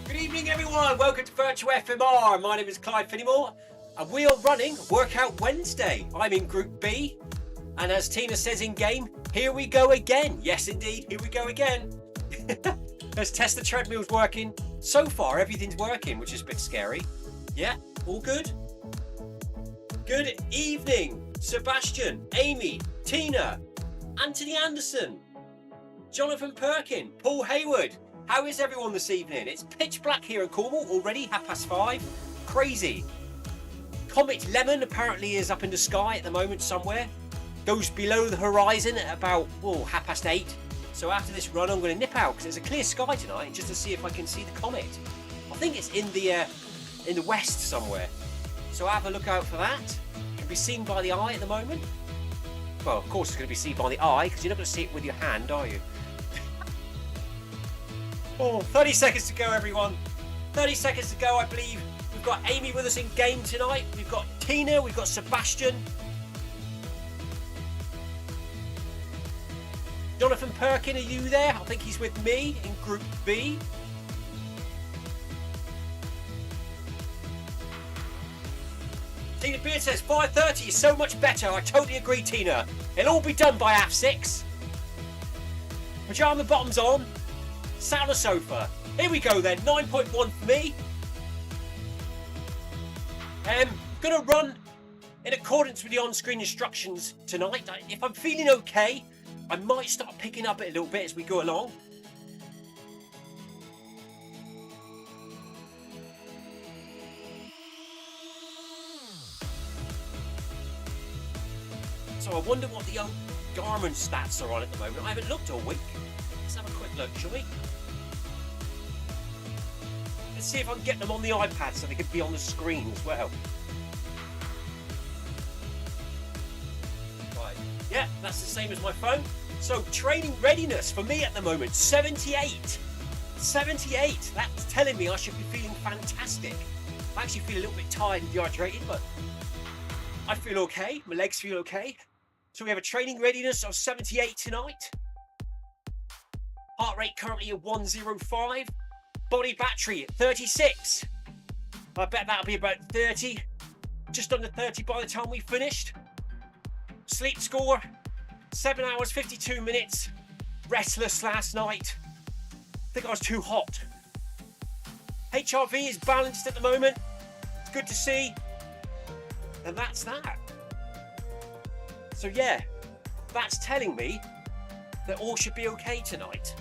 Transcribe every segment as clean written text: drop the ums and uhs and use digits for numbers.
Good evening, everyone. Welcome to Virtual FMR. My name is Clive Finnimore, and we are running Workout Wednesday. I'm in Group B, and as Tina says in game, here we go again. Yes, indeed, here we go again. Let's test the treadmills working. So far, everything's working, which is a bit scary. Yeah, all good. Good evening, Sebastian, Amy, Tina, Anthony Anderson, Jonathan Perkin, Paul Hayward. How is everyone this evening? It's pitch black here in Cornwall already, 5:30. Crazy. Comet Lemon apparently is up in the sky at the moment somewhere. Goes below the horizon at about 8:30. So after this run, I'm going to nip out because there's a clear sky tonight just to see if I can see the comet. I think it's in the west somewhere. So have a look out for that. It can be seen by the eye at the moment. Well, of course it's going to be seen by the eye because you're not going to see it with your hand, are you? 30 seconds to go, everyone. 30 seconds to go, I believe. We've got Amy with us in game tonight. We've got Tina. We've got Sebastian. Jonathan Perkin, are you there? I think he's with me in Group B. Tina Beard says 5:30 is so much better. I totally agree, Tina. It'll all be done by 6:30. Pajama bottoms on. Sat on the sofa. Here we go then. 9.1 for me. Gonna run in accordance with the on-screen instructions tonight. If I'm feeling okay, I might start picking up it a little bit as we go along. So I wonder what the old Garmin stats are on at the moment. I haven't looked all week. Let's have a quick look, shall we? Let's see if I can get them on the iPad so they could be on the screen as well. Right, yeah, that's the same as my phone. So training readiness for me at the moment, 78. 78, that's telling me I should be feeling fantastic. I actually feel a little bit tired and dehydrated, but I feel okay, my legs feel okay. So we have a training readiness of 78 tonight. Heart rate currently at 105. Body battery at 36. I bet that'll be about 30. Just under 30 by the time we finished. Sleep score, 7 hours, 52 minutes. Restless last night. I think I was too hot. HRV is balanced at the moment. It's good to see. And that's that. So yeah, that's telling me that all should be okay tonight.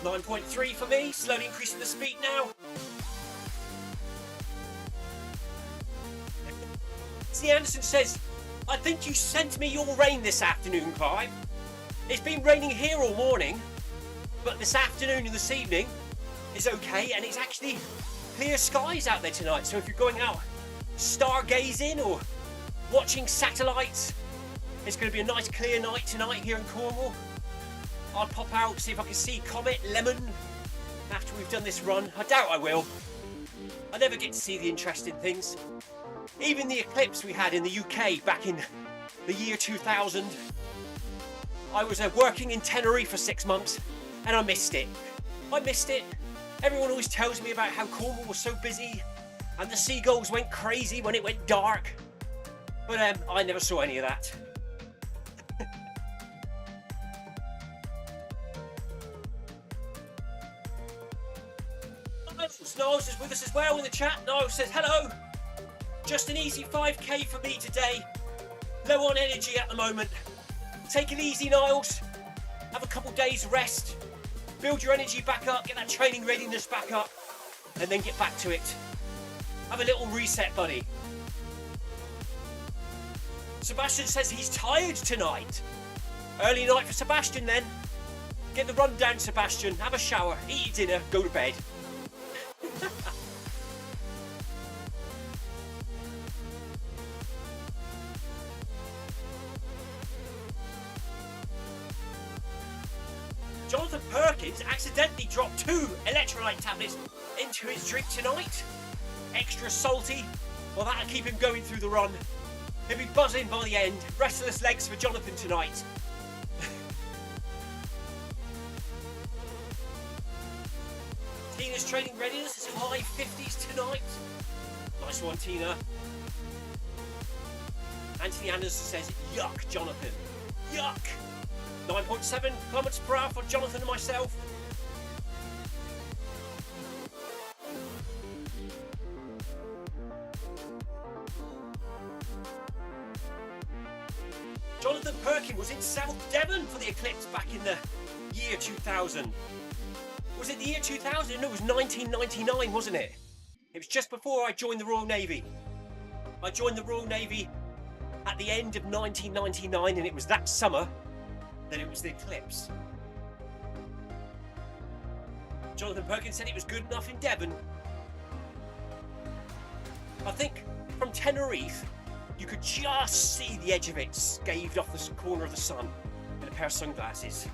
.3 for me, slowly increasing the speed now. See, Anderson says, I think you sent me your rain this afternoon, Clive. It's been raining here all morning, but this afternoon and this evening is okay, and it's actually clear skies out there tonight. So if you're going out stargazing or watching satellites, it's going to be a nice clear night tonight here in Cornwall. I'll pop out, see if I can see Comet Lemon after we've done this run. I doubt I will. I never get to see the interesting things. Even the eclipse we had in the UK back in the year 2000, I was working in Tenerife for 6 months and I missed it. I missed it. Everyone always tells me about how Cornwall was so busy and the seagulls went crazy when it went dark. But I never saw any of that. Niles is with us as well in the chat. Niles says, hello. Just an easy 5k for me today. Low on energy at the moment. Take it easy, Niles. Have a couple days rest. Build your energy back up. Get that training readiness back up. And then get back to it. Have a little reset, buddy. Sebastian says he's tired tonight. Early night for Sebastian then. Get the run down, Sebastian. Have a shower. Eat your dinner. Go to bed. Jonathan Perkins accidentally dropped 2 electrolyte tablets into his drink tonight. Extra salty. Well, that'll keep him going through the run. He'll be buzzing by the end. Restless legs for Jonathan tonight. Tina's training readiness is high 50s tonight. Nice one, Tina. Anthony Anderson says, yuck, Jonathan. Yuck. 9.7 kilometers per hour for Jonathan and myself. Jonathan Perkin was in South Devon for the eclipse back in the year 2000. Was it the year 2000? No, it was 1999, wasn't it? It was just before I joined the Royal Navy. I joined the Royal Navy at the end of 1999, and it was that summer that it was the eclipse. Jonathan Perkins said it was good enough in Devon. I think from Tenerife, you could just see the edge of it scathed off the corner of the sun with a pair of sunglasses.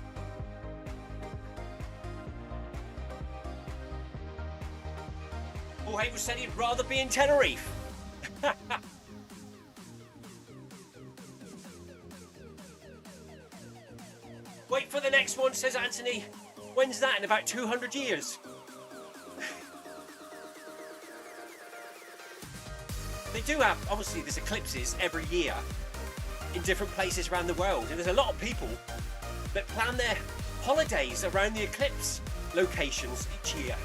Paul Haver said he'd rather be in Tenerife. Wait for the next one, says Anthony. When's that? In about 200 years? They do have, obviously, there's eclipses every year in different places around the world. And there's a lot of people that plan their holidays around the eclipse locations each year.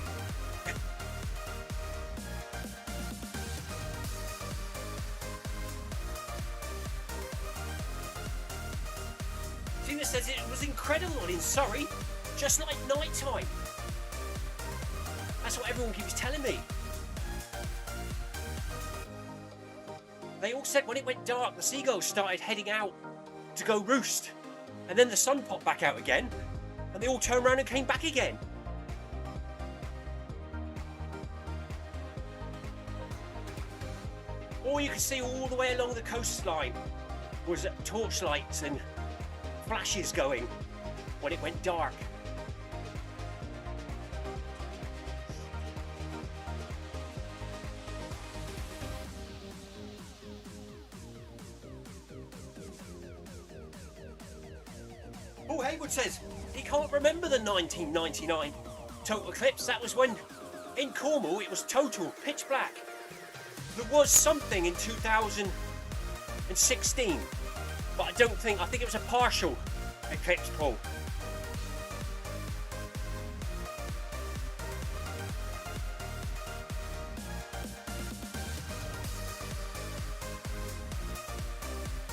Tina says it was incredible in Surrey, just like night time. That's what everyone keeps telling me. They all said when it went dark, the seagulls started heading out to go roost. And then the sun popped back out again, and they all turned around and came back again. All you could see all the way along the coastline was torchlights and flashes going when it went dark. Paul Hayward says he can't remember the 1999 total eclipse. That was when in Cornwall it was total pitch black. There was something in 2016, but I think it was a partial eclipse, Paul.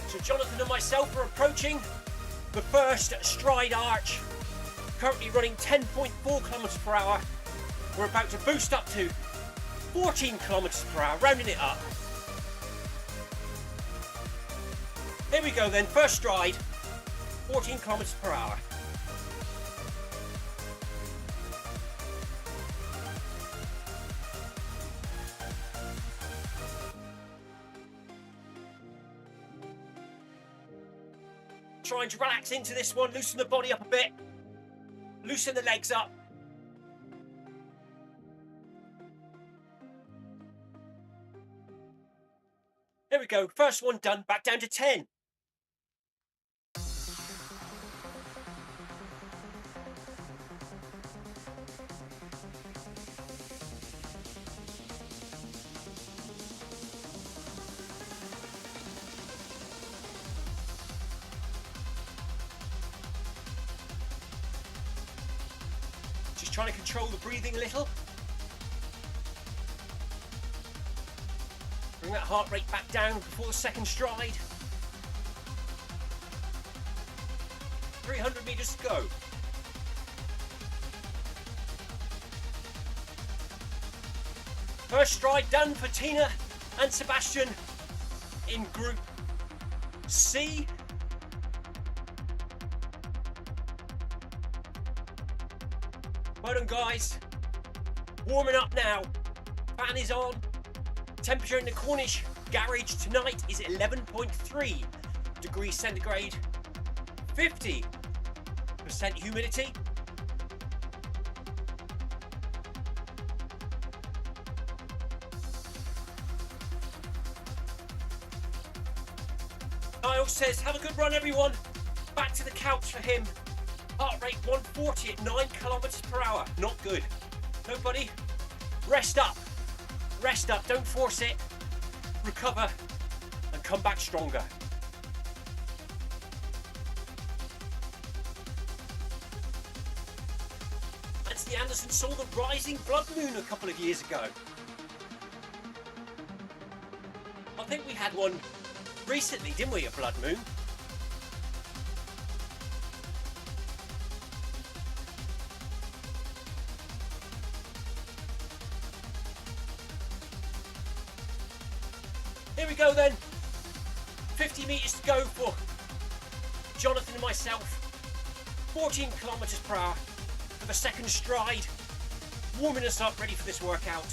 So Jonathan and myself are approaching the first stride arch, currently running 10.4 kilometers per hour. We're about to boost up to 14 kilometers per hour, rounding it up. Here we go then, first stride, 14 kilometers per hour. Trying to relax into this one, loosen the body up a bit, loosen the legs up. There we go, first one done, back down to 10. Just trying to control the breathing a little. Bring that heart rate back down before the second stride. 300 metres to go. First stride done for Tina and Sebastian in Group C. Well done, guys. Warming up now. Fan is on. Temperature in the Cornish garage tonight is 11.3 degrees centigrade. 50% humidity. Niall says, have a good run, everyone. Back to the couch for him. Heart rate 140 at 9 kilometers per hour. Not good. Nobody. Rest up. Rest up. Don't force it. Recover and come back stronger. Anthony Anderson saw the rising blood moon a couple of years ago. I think we had one recently, didn't we, a blood moon? Here we go then. 50 metres to go for Jonathan and myself. 14 kilometres per hour for the second stride. Warming us up, ready for this workout.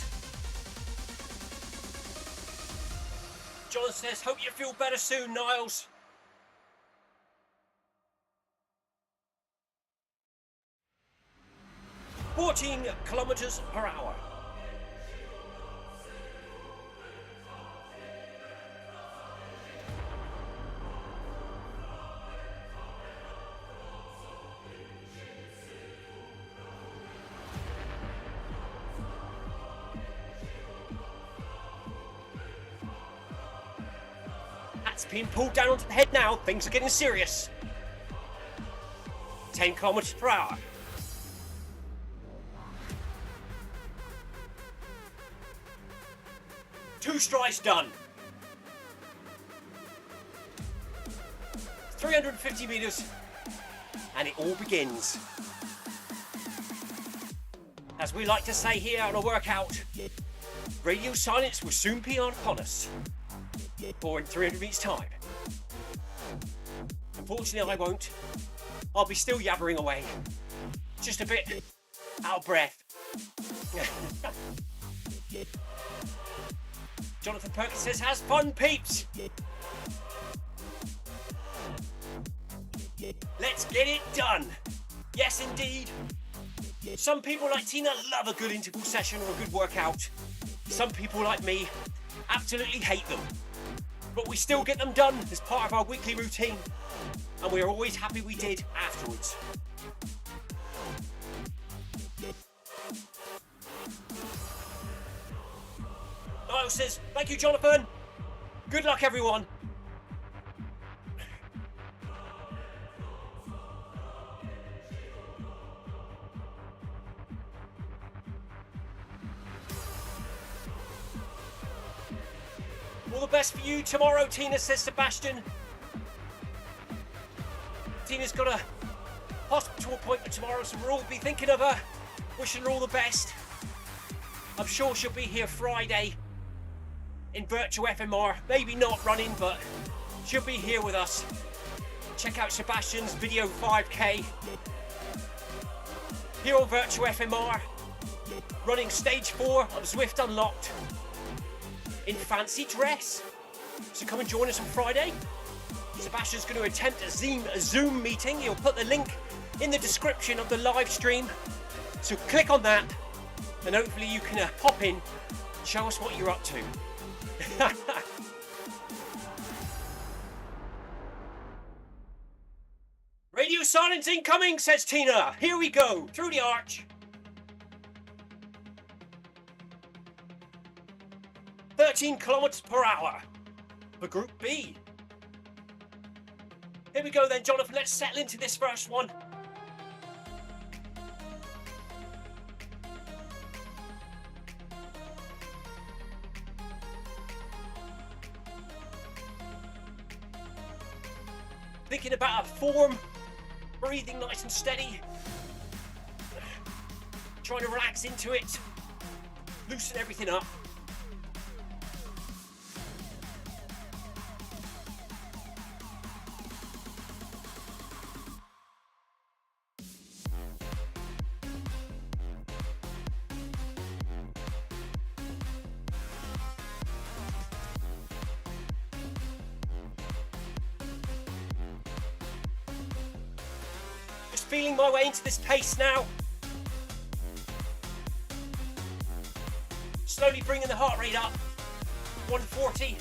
John says, hope you feel better soon, Niles. "14 kilometres per hour. Hat's being pulled down onto the head now. Things are getting serious. 10 kilometres per hour. Two strides done. 350 metres, and it all begins. As we like to say here on a workout, radio silence will soon be upon us. Or in 300 metres time. Unfortunately, I won't. I'll be still yabbering away. Just a bit out of breath. Jonathan Perkins says, has fun, peeps. Let's get it done. Yes, indeed. Some people like Tina love a good interval session or a good workout. Some people like me absolutely hate them. But we still get them done as part of our weekly routine. And we're always happy we did afterwards. Niall says, thank you, Jonathan. Good luck, everyone. All the best for you tomorrow, Tina, says Sebastian. Tina's got a hospital appointment tomorrow, so we'll all be thinking of her, wishing her all the best. I'm sure she'll be here Friday in virtual FMR. Maybe not running, but she'll be here with us. Check out Sebastian's video 5K here on virtual FMR, running stage 4 of Zwift Unlocked in fancy dress. So come and join us on Friday. Sebastian's going to attempt a Zoom meeting. He'll put the link in the description of the live stream. So click on that and hopefully you can pop in, show us what you're up to. Radio silence incoming, says Tina. Here we go, through the arch. 13 kilometers per hour for Group B. Here we go then, Jonathan. Let's settle into this first one. Thinking about our form, breathing nice and steady, trying to relax into it, loosen everything up. Feeling my way into this pace now. Slowly bringing the heart rate up. 140.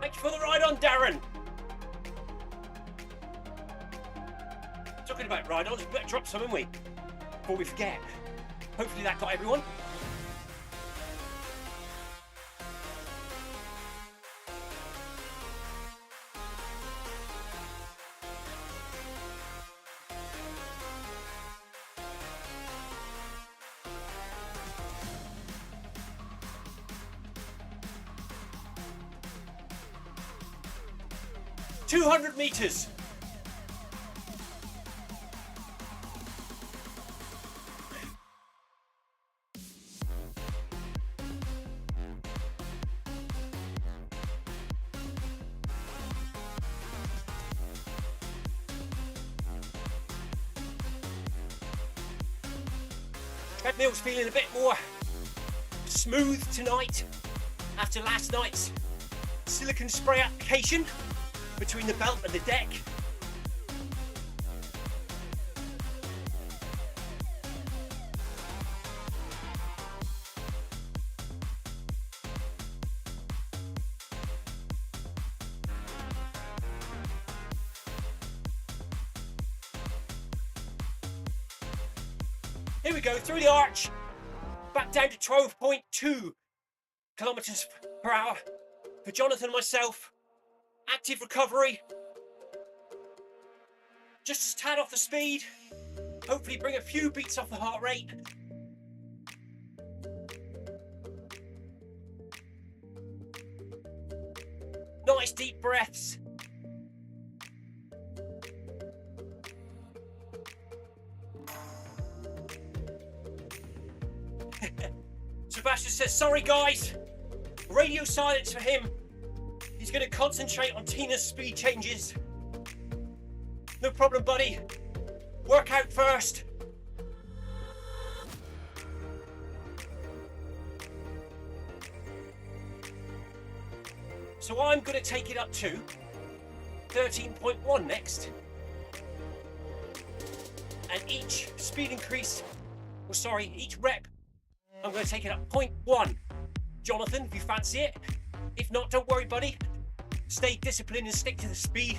Thank you for the ride on, Darren. Talking about ride-ons, we better drop some, haven't we? Before we forget. Hopefully that got everyone. $200 meters. Treadmill's feeling a bit more smooth tonight after last night's silicone spray application between the belt and the deck. Here we go, through the arch, back down to 12.2 kilometers per hour for Jonathan and myself. Active recovery. Just a tad off the speed. Hopefully bring a few beats off the heart rate. Nice deep breaths. Sebastian says, sorry guys, radio silence for him. He's going to concentrate on Tina's speed changes. No problem, buddy. Work out first. So I'm going to take it up to 13.1 next. And each speed increase, each rep, I'm going to take it up 0.1. Jonathan, if you fancy it. If not, don't worry, buddy. Stay disciplined and stick to the speed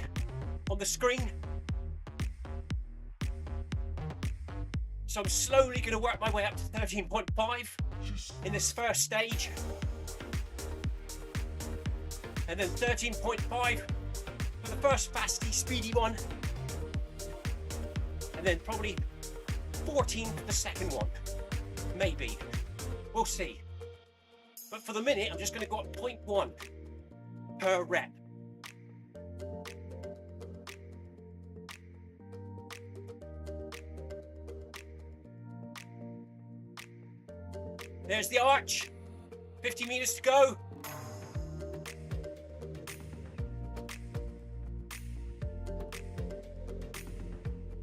on the screen. So I'm slowly going to work my way up to 13.5 in this first stage. And then 13.5 for the first fasty, speedy one. And then probably 14 for the second one. Maybe. We'll see. But for the minute, I'm just going to go up 0.1 per rep. There's the arch. 50 meters to go.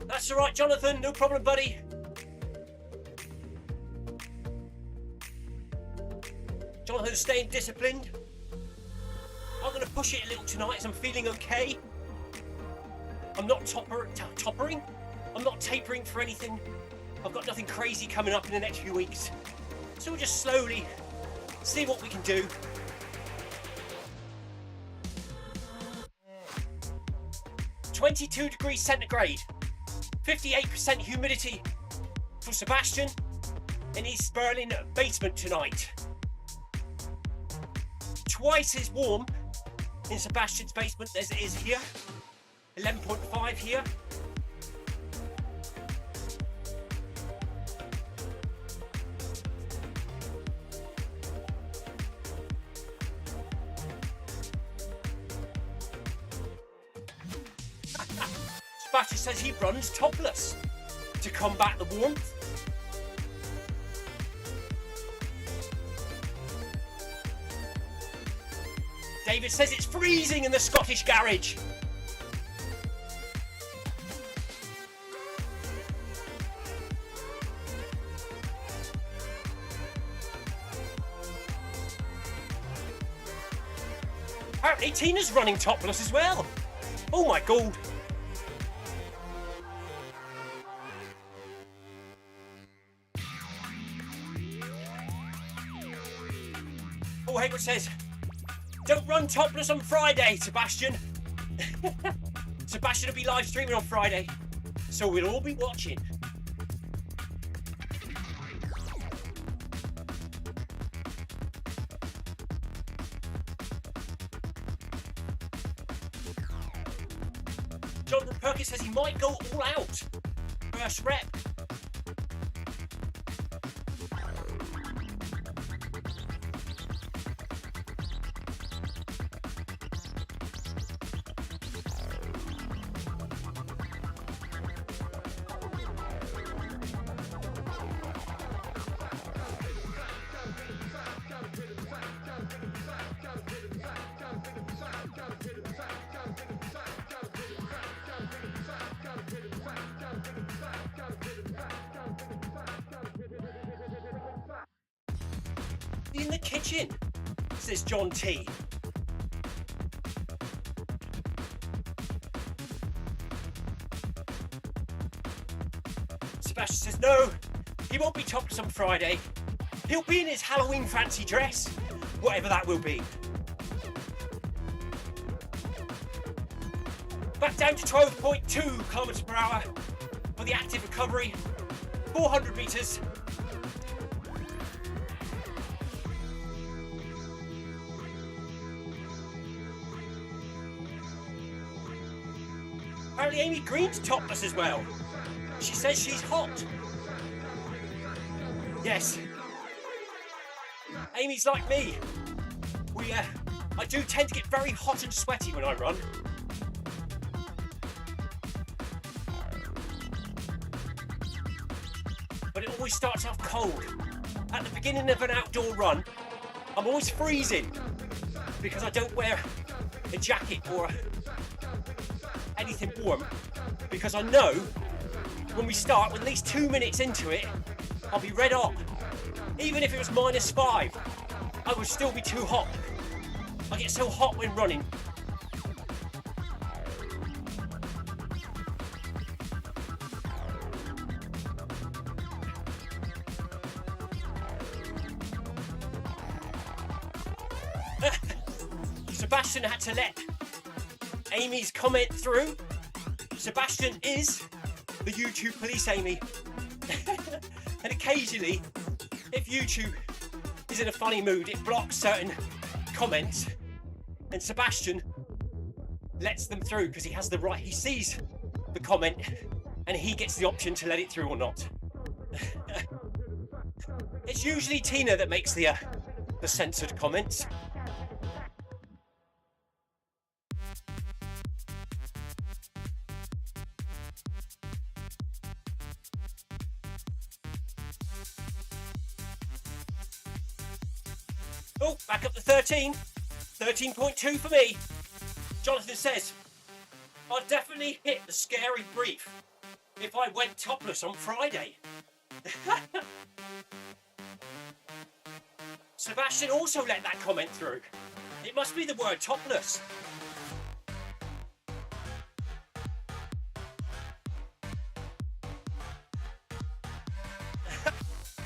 That's all right, Jonathan. No problem, buddy. Jonathan's staying disciplined. I'm going to push it a little tonight as I'm feeling okay. I'm not toppering. I'm not tapering for anything. I've got nothing crazy coming up in the next few weeks. So we'll just slowly see what we can do. (22 degrees centigrade), 58% humidity for Sebastian in his Berlin basement tonight. Twice as warm in Sebastian's basement as it is here. 11.5 here. Sebastian says he runs topless to combat the warmth. David says it's freezing in the Scottish garage. Apparently Tina's running topless as well. Oh my god. Oh, Hayward says, don't run topless on Friday, Sebastian. Sebastian will be live streaming on Friday, so we'll all be watching. Jonathan Perkins says he might go all out. First rep. In the kitchen, says John T. Sebastian says no, he won't be topless on Friday. He'll be in his Halloween fancy dress, whatever that will be. Back down to 12.2 kilometers per hour for the active recovery. 400 meters. Apparently Amy Green's topless as well. She says she's hot. Yes. Amy's like me. I do tend to get very hot and sweaty when I run. But it always starts off cold. At the beginning of an outdoor run, I'm always freezing because I don't wear a jacket or anything warm, because I know when we start, with at least 2 minutes into it, I'll be red hot. Even if it was -5, I would still be too hot. I get so hot when running. Sebastian had to let Amy's comment through. Sebastian is the YouTube police, Amy. And occasionally, if YouTube is in a funny mood, it blocks certain comments, and Sebastian lets them through because he has the right. He sees the comment and he gets the option to let it through or not. It's usually Tina that makes the censored comments. Oh, back up to 13. 13.2 for me. Jonathan says, I'd definitely hit the scary brief if I went topless on Friday. Sebastian also let that comment through. It must be the word topless.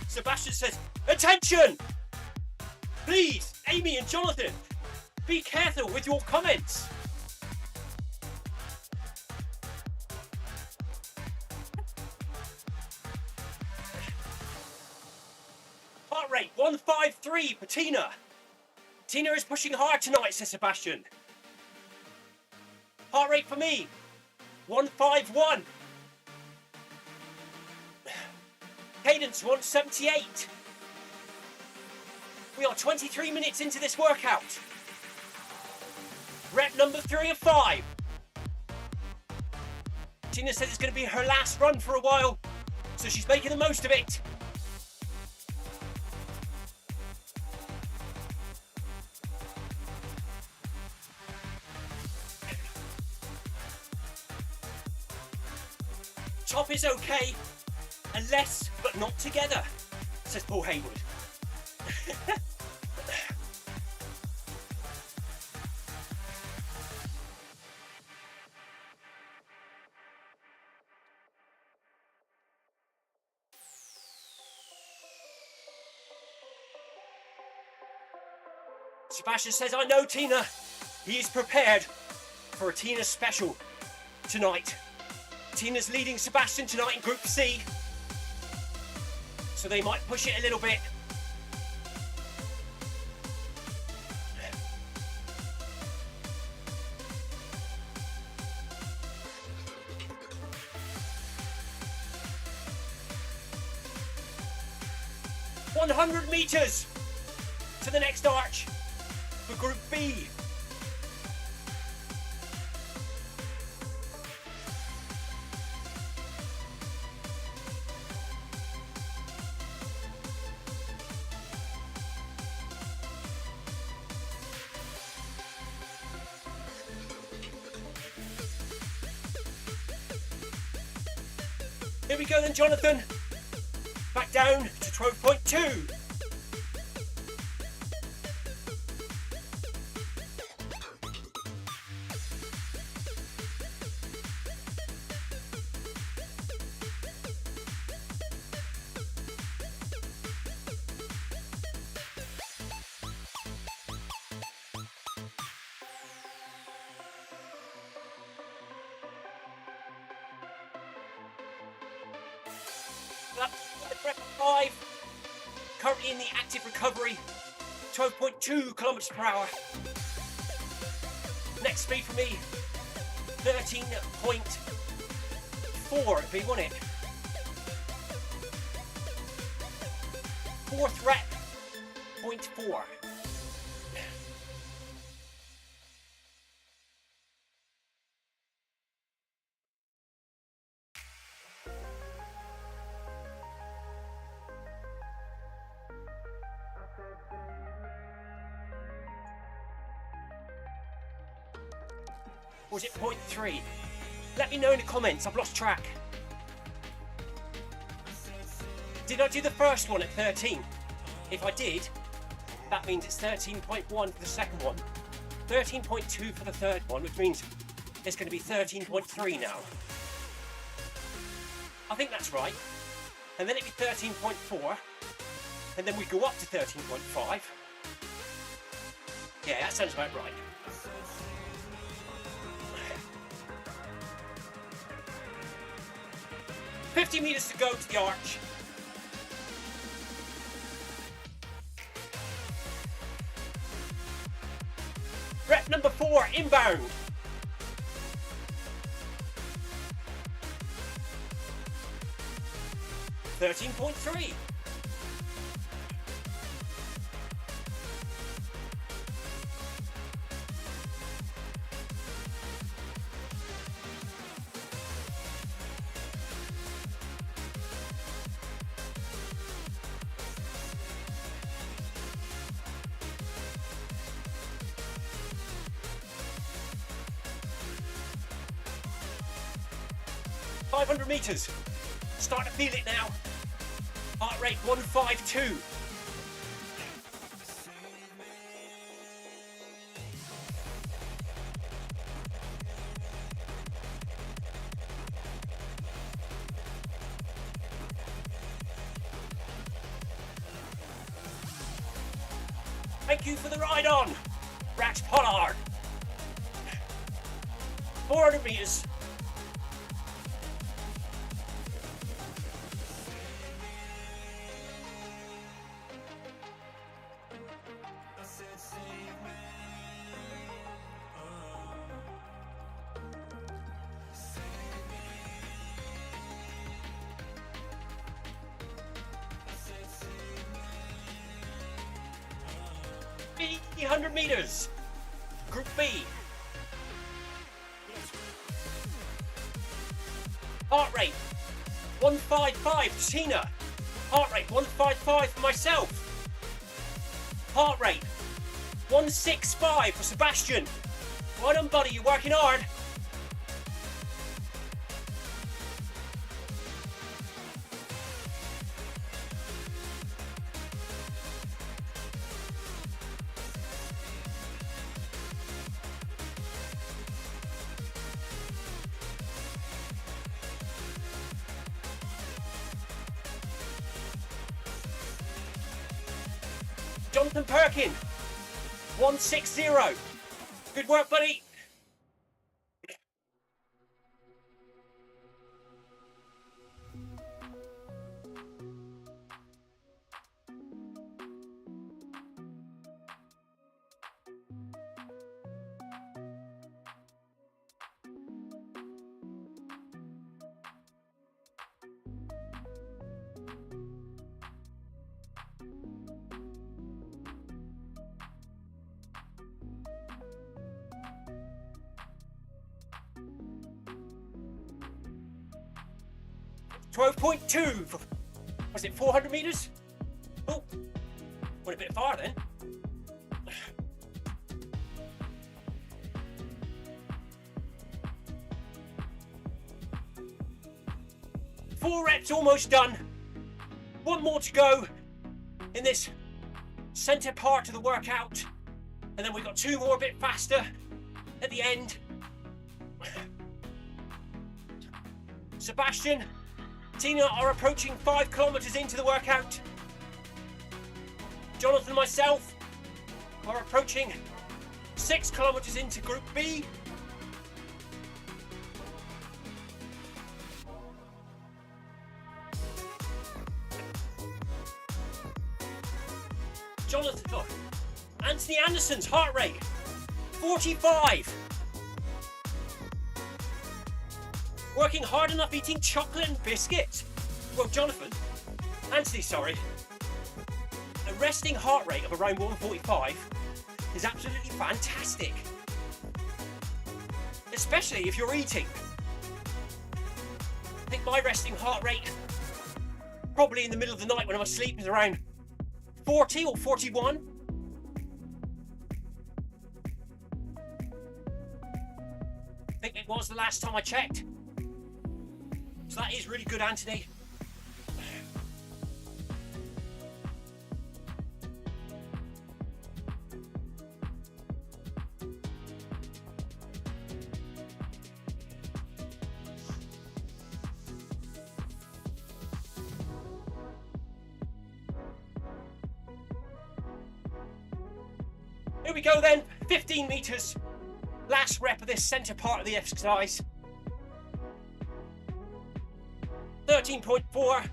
Sebastian says, attention! Please, Amy and Jonathan, be careful with your comments. Heart rate 153 for Tina. Tina is pushing hard tonight, says Sebastian. Heart rate for me 151. Cadence 178. We are 23 minutes into this workout. Rep number 3 of 5. Tina says it's going to be her last run for a while, so she's making the most of it. Top is okay, unless but not together, says Paul Haywood. Sebastian says, I know Tina. He is prepared for a Tina special tonight. Tina's leading Sebastian tonight in Group C, so they might push it a little bit. "100 metres to the next arch for Group B. Here we go then, Jonathan. Back down to 12.2. Rep 5, currently in the active recovery, 12.2 kilometers per hour. Next speed for me, 13.4 it'd be, wouldn't it? Fourth rep, 0.4. Or was it 0.3? Let me know in the comments, I've lost track. Did I do the first one at 13? If I did, that means it's 13.1 for the second one, 13.2 for the third one, which means it's going to be 13.3 now. I think that's right. And then it'd be 13.4, and then we go up to 13.5. Yeah, that sounds about right. "50 metres to go to the arch. Rep number 4, inbound. "13.3. "500 metres. Start to feel it now. Heart rate 152. Thank you for the ride on, Rax Pollard. 400 metres. 300 meters. Group B. Heart rate 155 for Tina. Heart rate 155 for myself. Heart rate 165 for Sebastian. Well done, buddy, you're working hard. Jonathan Perkin, 160. Good work, buddy. .2 for, was it 400 meters? Oh, went a bit far then. Four reps almost done. One more to go in this center part of the workout. And then we've got two more a bit faster at the end. Sebastian, Tina are approaching 5 kilometers into the workout. Jonathan and myself are approaching 6 kilometers into Group B. Jonathan, oh, Anthony Anderson's heart rate, 45. Working hard enough eating chocolate and biscuits. Well, Anthony, sorry. A resting heart rate of around 145 is absolutely fantastic. Especially if you're eating. I think my resting heart rate, probably in the middle of the night when I'm asleep, is around 40 or 41. I think it was the last time I checked. So that is really good, Anthony. Here we go then, 15 meters. Last rep of this center part of the exercise. 13.4.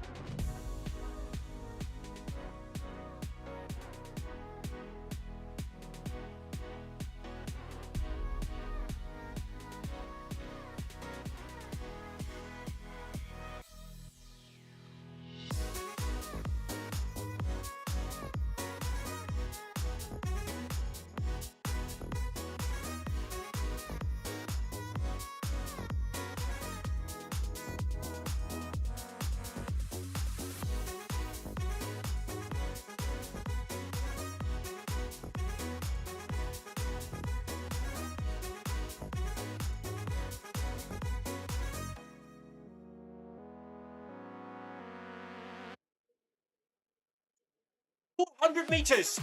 .400 meters.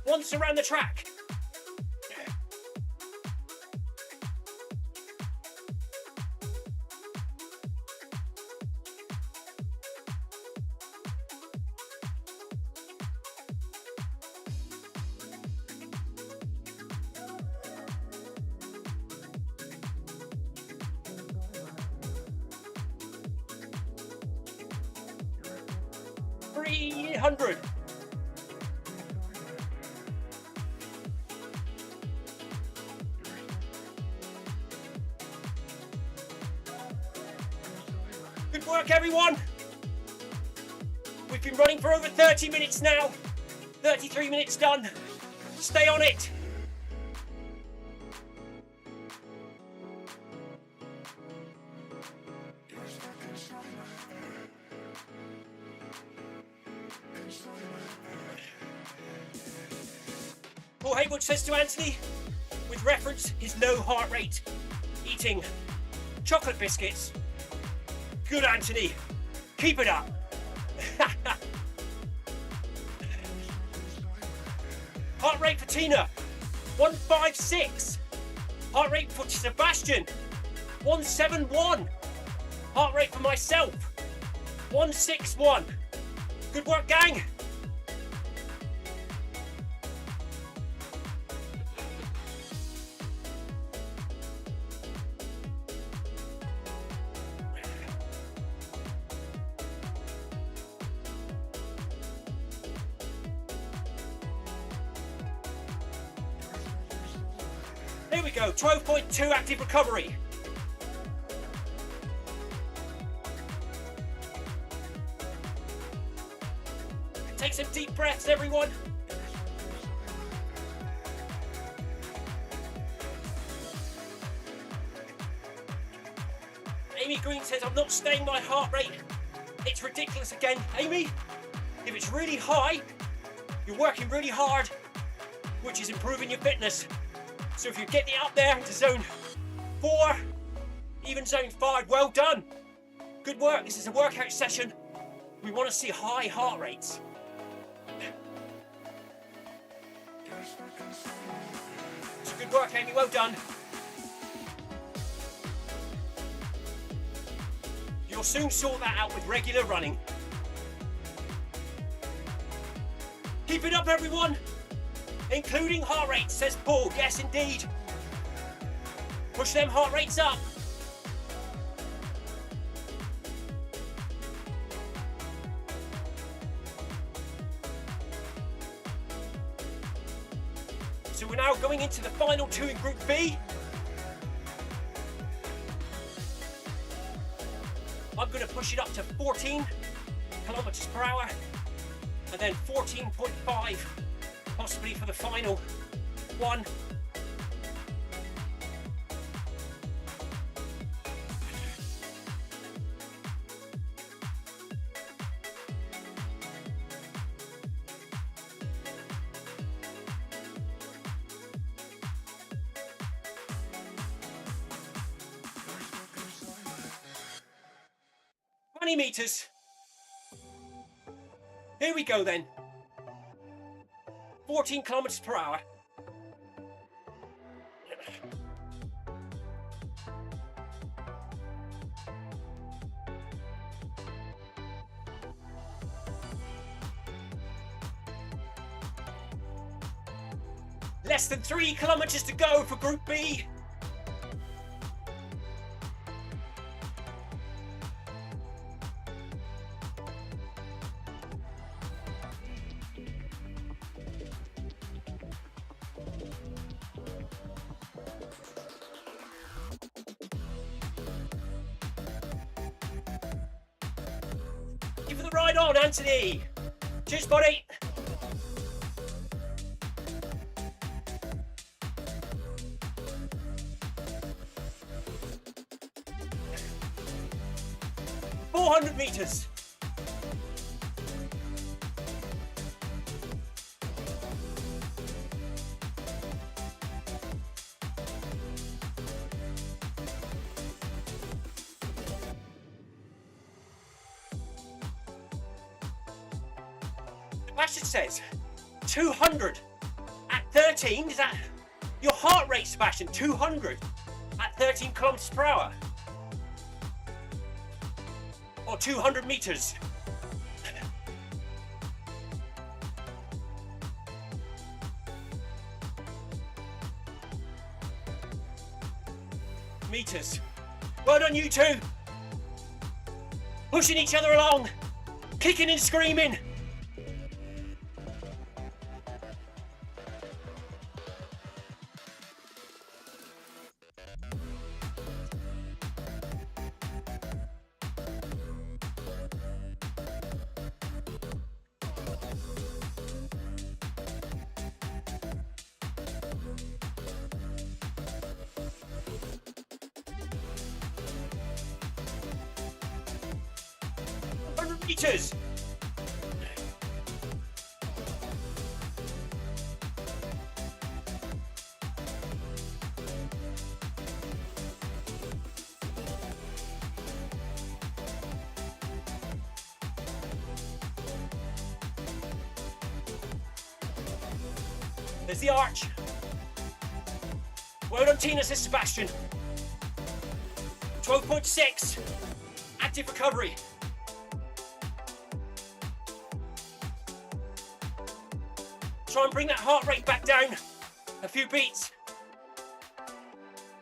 Once around the track. .300. Good work, everyone. We've been running for over 30 minutes now. 33 minutes done. Stay on it. Paul Haywood says to Anthony, with reference his no heart rate, eating chocolate biscuits. Good, Anthony. Keep it up. Heart rate for Tina, 156. Heart rate for Sebastian, 171. Heart rate for myself, 161. Good work, gang. Here we go, 12.2 active recovery. Take some deep breaths, everyone. Amy Green says, I'm not staying my heart rate. It's ridiculous again. Amy, if it's really high, you're working really hard, which is improving your fitness. So if you're getting it up there to zone 4, even zone 5, well done. Good work. This is a workout session. We want to see high heart rates. It's good work, Amy. Well done. You'll soon sort that out with regular running. Keep it up, everyone. Including heart rates, says Paul. Yes, indeed. Push them heart rates up. So we're now going into the final 2 in Group B. I'm going to push it up to 14 kilometers per hour and then 14.5 possibly for the final one. Meters. Here we go then. 14 kilometers per hour. Less than 3 kilometers to go for Group B. Give it the ride on, Anthony. Cheers, buddy. Meters. Sebastian says 200 at 13. Is that your heart rate, Sebastian? 200 at 13 kilometers per hour. Or 200 meters. Meters. Well done, you two. Pushing each other along, kicking and screaming. meters. There's the arch. Well done, Tina, says Sebastian. 12.6. Active recovery. Try and bring that heart rate back down a few beats.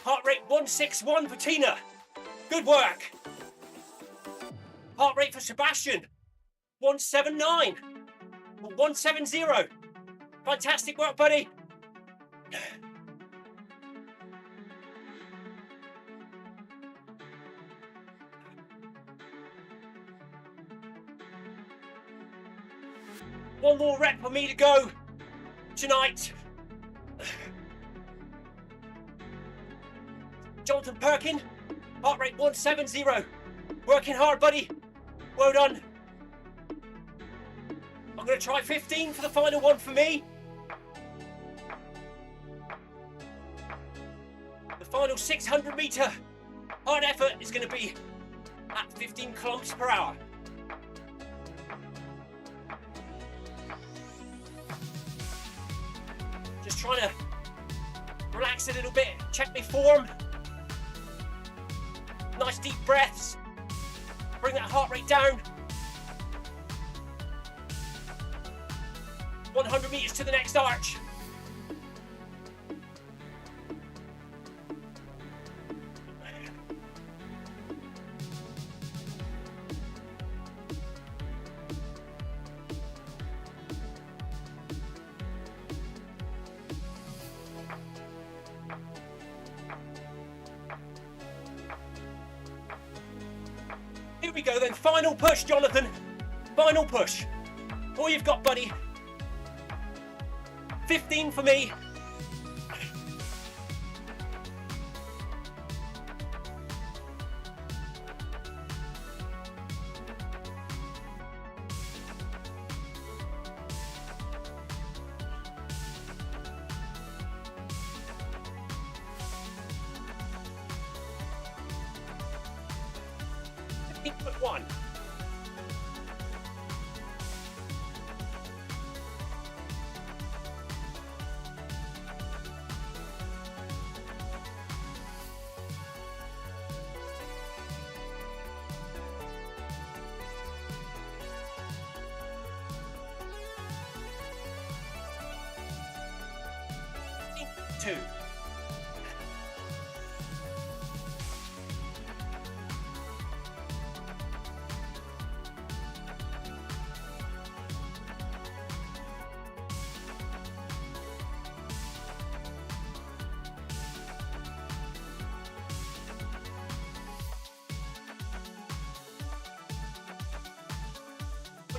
Heart rate 161 for Tina. Good work. Heart rate for Sebastian 179. 170. Fantastic work, buddy. One more rep for me to go tonight. Jonathan Perkin, heart rate 170. Working hard, buddy. Well done. I'm going to try 15 for the final one for me. The final 600 metre hard effort is going to be at 15 kilometers per hour. Just trying to relax a little bit, check my form. Nice deep breaths. Bring that heart rate down. 100 metres to the next arch. Here we go then, final push, Jonathan. Final push. All you've got, buddy. 15 for me. One. Two.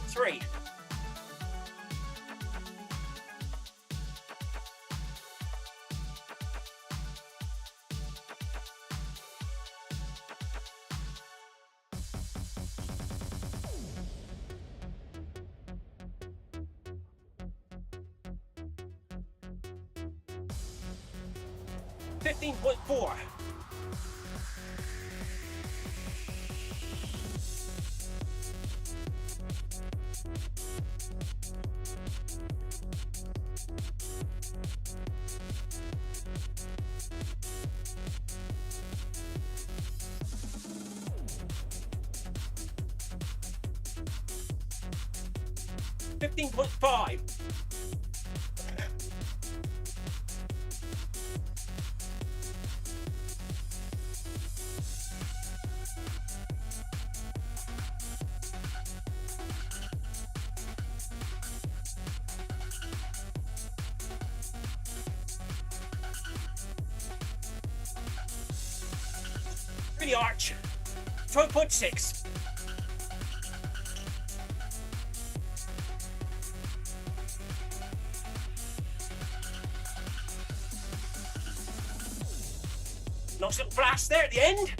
Three. $15.4. $15.5. The arch. 12.6. Nice little blast there at the end.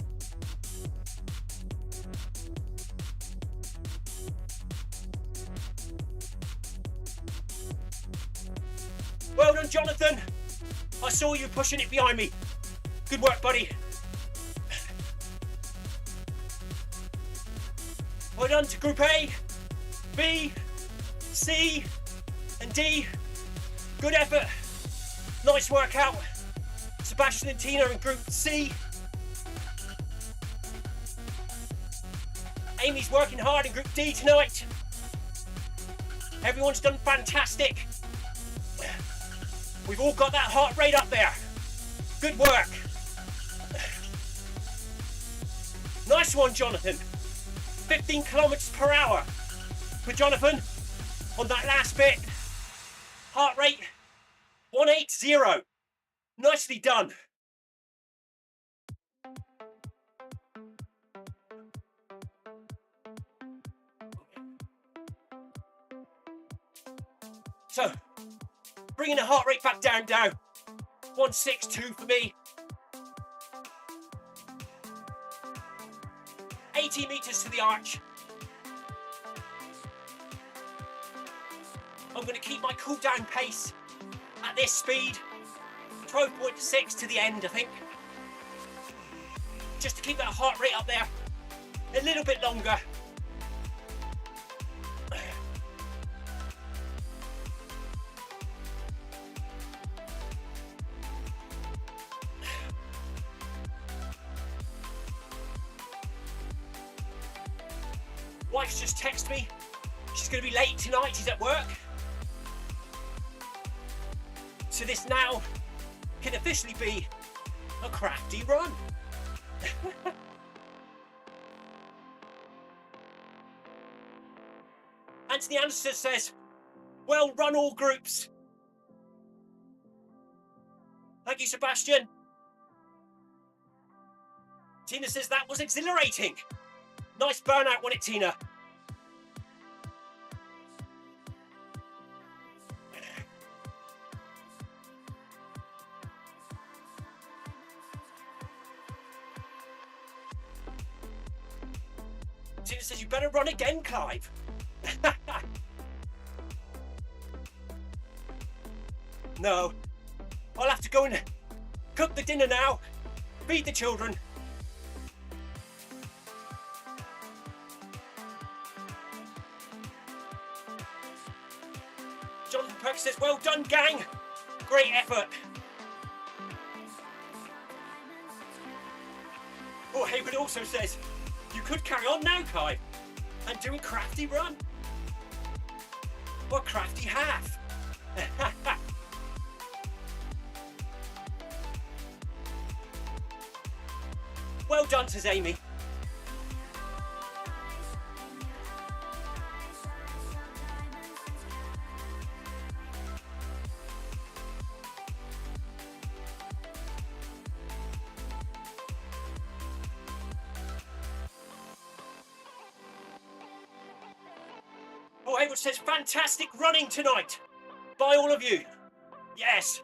Jonathan, I saw you pushing it behind me. Good work, buddy. Well done to Group A, B, C, and D. Good effort. Nice workout. Sebastian and Tina in Group C. Amy's working hard in Group D tonight. Everyone's done fantastic. We've all got that heart rate up there. Good work. Nice one, Jonathan. 15 kilometers per hour for Jonathan on that last bit. Heart rate 180. Nicely done. So, bringing the heart rate back down. 162 for me. 80 meters to the arch. I'm going to keep my cool down pace at this speed. 12.6 to the end, I think. Just to keep that heart rate up there a little bit longer. Wife's just texted me. She's going to be late tonight. She's at work. So this now can officially be a crafty run. Anthony Anderson says, well run all groups. Thank you, Sebastian. Tina says that was exhilarating. Nice burnout, wasn't it, Tina? Tina says, you better run again, Clive. No, I'll have to go and cook the dinner now, feed the children. Jonathan Perks says, well done, gang. Great effort. Oh, Hayward also says, you could carry on now, Clive, and do a crafty run. Or crafty half. Well done, says Amy. Oh, Hayward says, fantastic running tonight by all of you. Yes,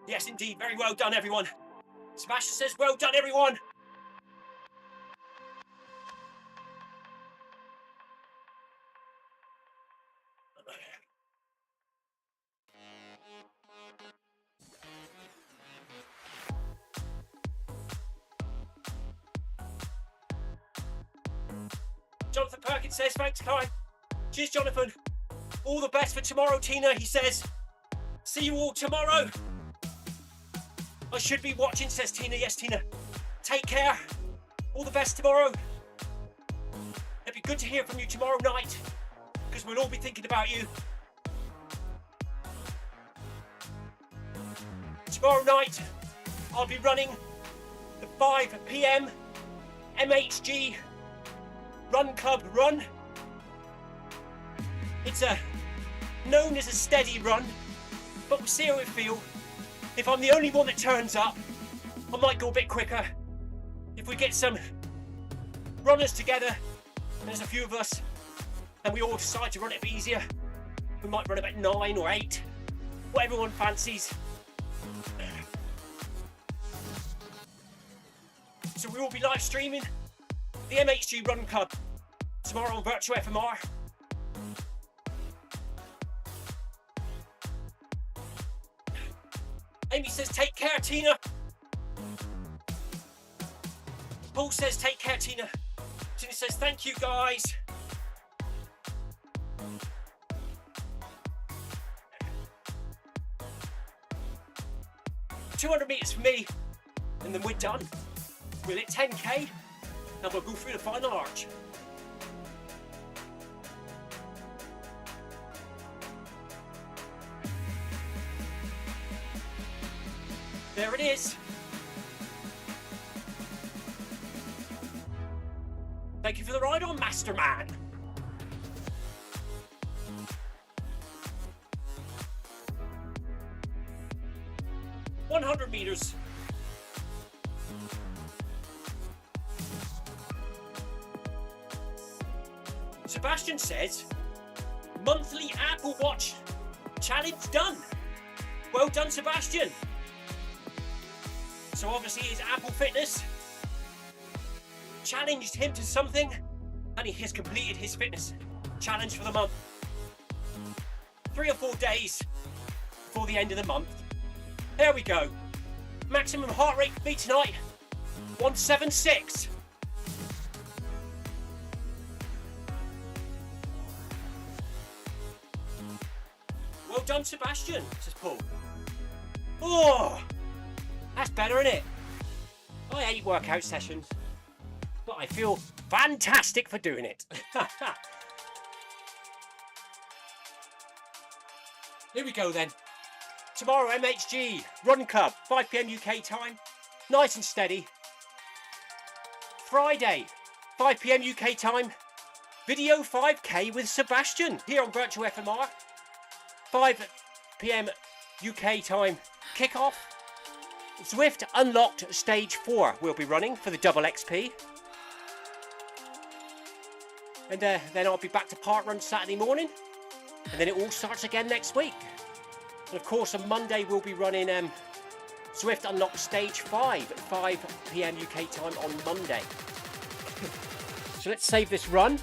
yes indeed, very well done everyone. Sebastian says, well done everyone. Jonathan Perkins says, thanks, Clive. Cheers, Jonathan. All the best for tomorrow, Tina, he says. See you all tomorrow. I should be watching, says Tina. Yes, Tina. Take care. All the best tomorrow. It'd be good to hear from you tomorrow night, because we'll all be thinking about you. Tomorrow night, I'll be running the 5 p.m. MHG Run Club run. It's known as a steady run, but we'll see how it feels. If I'm the only one that turns up, I might go a bit quicker. If we get some runners together, and there's a few of us, and we all decide to run it a bit easier, we might run about 9 or 8, what everyone fancies. So we will be live streaming the MHG Run Club tomorrow on Virtual FMR. Amy says, take care, Tina. Paul says, take care, Tina. Tina says, thank you, guys. $200 meters for me, and then we're done. We'll hit 10k, and we'll go through the final arch. There it is. Thank you for the ride on, Masterman. $100 meters. Sebastian says, monthly Apple Watch challenge done. Well done, Sebastian. So obviously his Apple Fitness challenged him to something, and he has completed his fitness challenge for the month. 3 or 4 days before the end of the month. There we go. Maximum heart rate for me tonight, 176. Well done, Sebastian, says Paul. Oh, that's better, isn't it? I hate workout sessions, but I feel fantastic for doing it. Here we go then. Tomorrow, MHG, Run Club, 5 PM UK time. Nice and steady. Friday, 5 PM UK time. Video 5K with Sebastian here on Virtual FMR. 5 PM UK time kickoff. Zwift Unlocked Stage 4 will be running for the double XP. And then I'll be back to park run Saturday morning. And then it all starts again next week. And of course on Monday we'll be running Zwift Unlocked Stage 5 at 5 PM UK time on Monday. So let's save this run.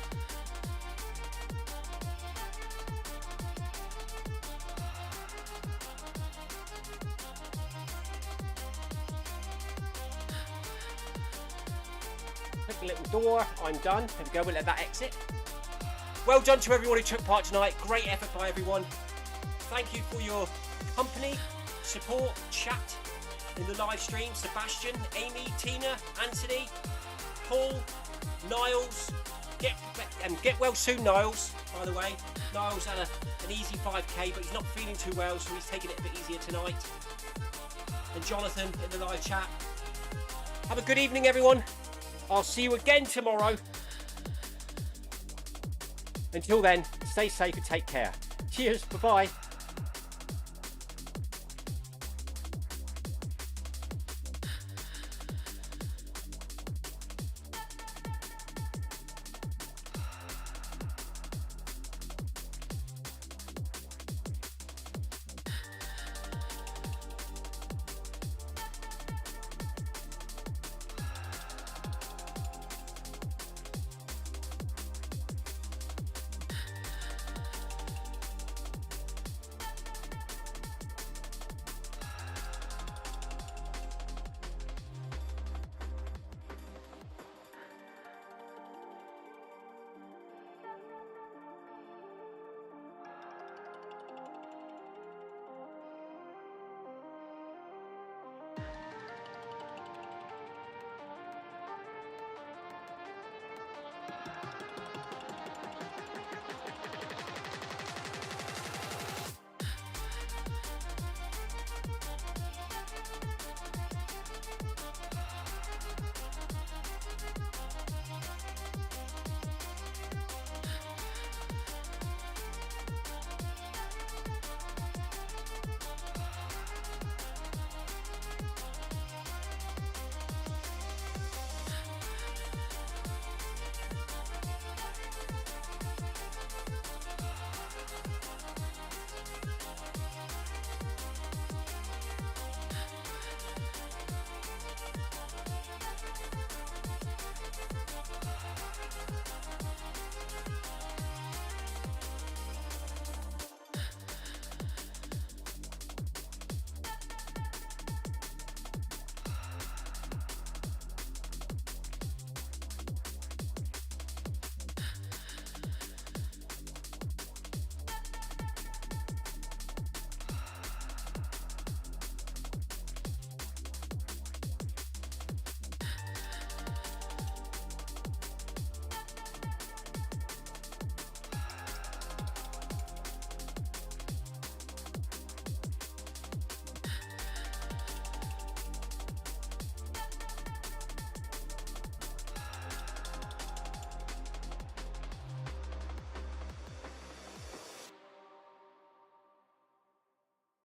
Click the little door, I'm done. There we go, we'll let that exit. Well done to everyone who took part tonight. Great effort by everyone. Thank you for your company, support, chat in the live stream. Sebastian, Amy, Tina, Anthony, Paul, Niles. Get well soon, Niles, by the way. Niles had an easy 5K, but he's not feeling too well, so he's taking it a bit easier tonight. And Jonathan in the live chat. Have a good evening, everyone. I'll see you again tomorrow. Until then, stay safe and take care. Cheers, bye-bye.